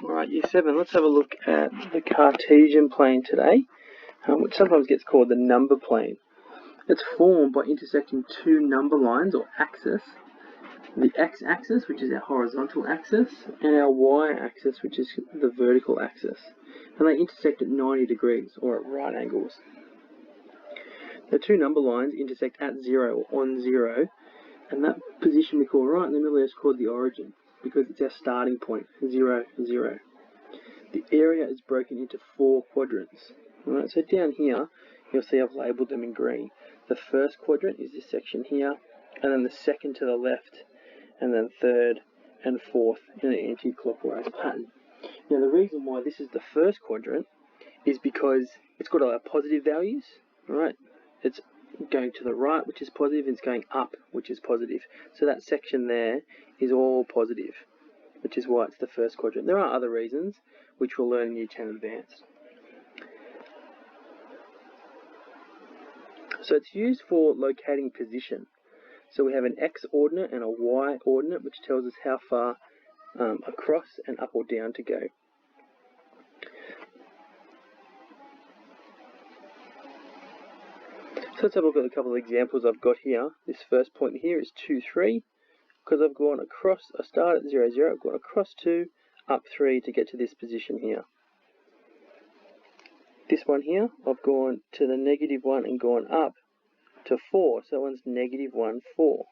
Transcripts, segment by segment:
Alright, Year 7, let's have a look at the Cartesian plane today, which sometimes gets called the number plane. It's formed by intersecting two number lines or axes, the x-axis, which is our horizontal axis, and our y-axis, which is the vertical axis. And they intersect at 90 degrees, or at right angles. The two number lines intersect at 0 or on 0, and that position we call right in the middle is called the origin, because it's our starting point, 0, 0. The area is broken into 4 quadrants. Alright, so down here, you'll see I've labelled them in green. The first quadrant is this section here, and then the second to the left, and then third and fourth in an anti-clockwise pattern. Now the reason why this is the first quadrant is because it's got all our positive values, alright? It's going to the right, which is positive, and it's going up, which is positive. So that section there is all positive, which is why it's the first quadrant. There are other reasons, which we'll learn in Year 10 Advanced. So it's used for locating position. So we have an x-ordinate and a y-ordinate, which tells us how far across and up or down to go. So let's have a look at a couple of examples I've got here. This first point here is 2, 3, because I've gone across, I start at 0, 0, I've gone across 2, up 3 to get to this position here. This one here, I've gone to the -1 and gone up to 4, so that one's -1, 4.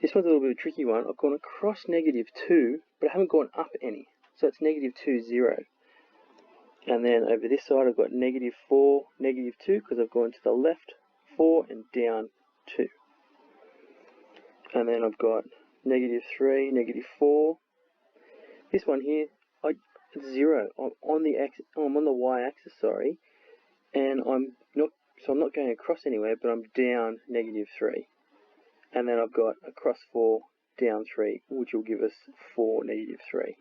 This one's a little bit of a tricky one. I've gone across -2, but I haven't gone up any, so it's -2, 0. And then over this side I've got -4, -2, because I've gone to the left 4 and down 2. And then I've got -3, -4. This one here, it's 0. I'm on the y-axis, sorry, and I'm not going across anywhere, but I'm down -3. And then I've got across 4, down 3, which will give us 4, -3.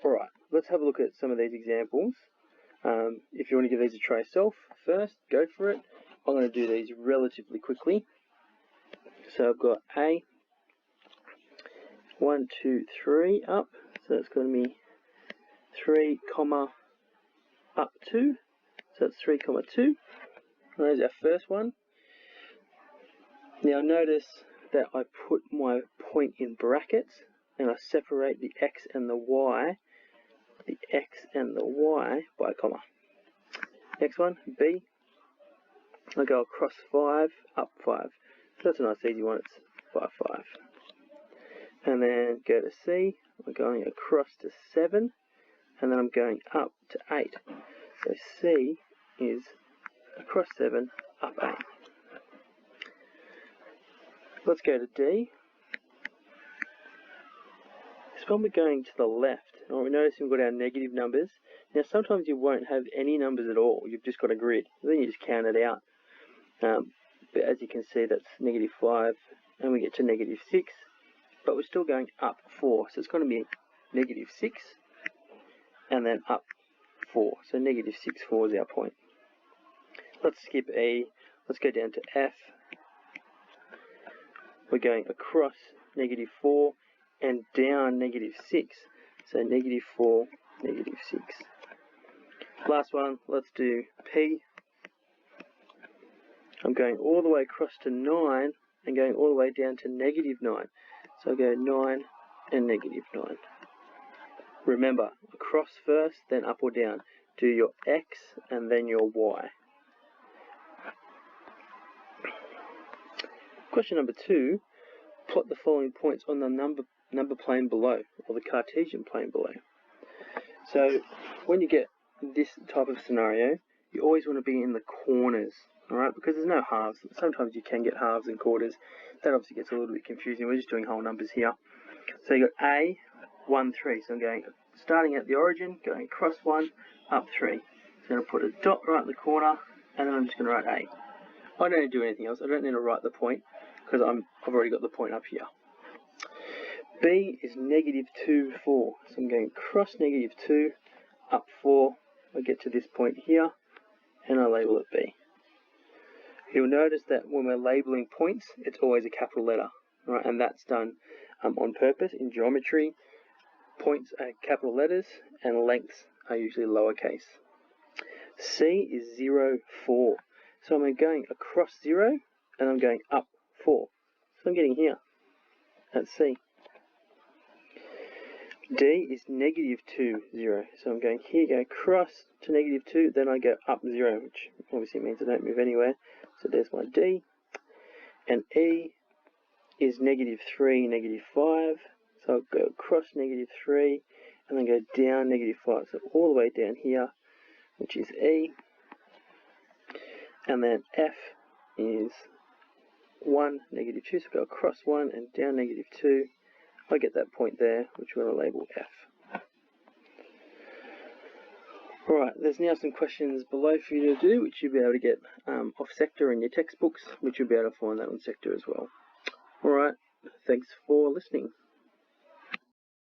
Alright, let's have a look at some of these examples. If you want to give these a try yourself first, go for it. I'm going to do these relatively quickly. So I've got A, 1, 2, 3 up, so it's going to be 3, up 2, so it's 3, 2. There's our first one. Now notice that I put my point in brackets and I separate the x and the y by a comma. Next one, B. I go across 5, up 5. So that's a nice easy one, it's by 5. And then go to C, I'm going across to 7, and then I'm going up to 8. So C is across 7, up 8. Let's go to D. This one we're going to the left. Now we notice we've got our negative numbers. Now sometimes you won't have any numbers at all, you've just got a grid. Then you just count it out. But as you can see, that's -5, and we get to -6, but we're still going up 4, so it's going to be -6, and then up 4, so -6, 4 is our point. Let's skip E, let's go down to F. We're going across -4 and down -6, so -4, -6. Last one, let's do P. I'm going all the way across to 9 and going all the way down to -9. So I go 9 and -9. Remember, across first, then up or down. Do your X and then your Y. Question number 2, plot the following points on the number plane below, or the Cartesian plane below. So when you get this type of scenario, you always want to be in the corners, alright, because there's no halves. Sometimes you can get halves and quarters. That obviously gets a little bit confusing. We're just doing whole numbers here. So you got A, 1, 3. So I'm going, starting at the origin, going across 1, up 3. So I'm going to put a dot right in the corner, and then I'm just going to write A. I don't need to do anything else. I don't need to write the point, because I've already got the point up here. B is -2, 4. So I'm going across -2, up 4. I get to this point here, and I label it B. You'll notice that when we're labeling points, it's always a capital letter, right? And that's done on purpose in geometry. Points are capital letters and lengths are usually lowercase. C is 0, 4. So I'm going across 0 and I'm going up 4. So I'm getting here at C. D is -2, 0. So I'm going here, go across to -2, then I go up 0, which obviously means I don't move anywhere. So there's my D. And E is -3, -5. So I'll go across -3 and then go down -5. So all the way down here, which is E. And then F is 1, -2. So go across 1 and down -2. I get that point there, which we're going to label F. Alright, there's now some questions below for you to do, which you'll be able to get off sector in your textbooks, which you'll be able to find that on sector as well. Alright, thanks for listening.